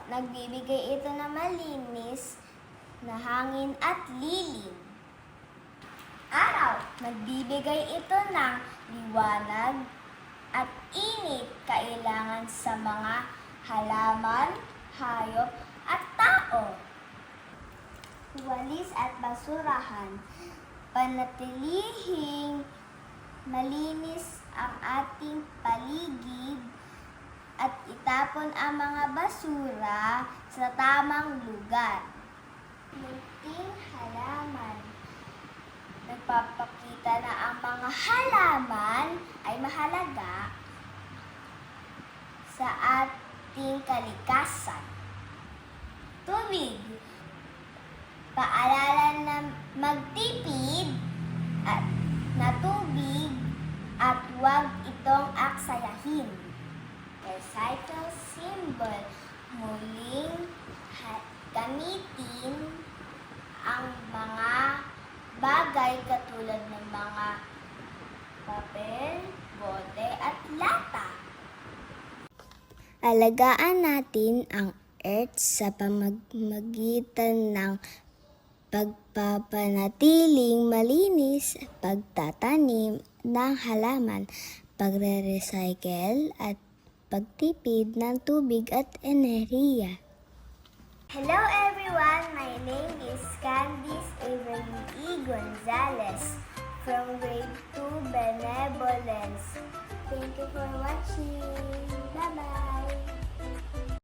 nagbibigay ito ng malinis na hangin at lilim. Araw, nagbibigay ito ng liwanag at init kailangan sa mga halaman, hayop at tao. Walis at basurahan, panatilihing malinis ang ating paligid at itapon ang mga basura sa tamang lugar. Munting halaman. Nagpapakita na ang mga halaman ay mahalaga sa ating kalikasan. Tubig. Paalala na magtipid at na tubig at huwag itong aksayahin. Recycle symbol. Muling gamitin ang mga bagay katulad ng mga papel, bote at lata. Alagaan natin ang earth sa pamamagitan ng pagpapanatiling malinis, pagtatanim ng halaman, pagre-recycle at pagtipid ng tubig at enerhiya. Hello everyone, my name is Candice Avery E. Gonzalez from grade 2 Benevolence. Thank you for watching. Bye-bye.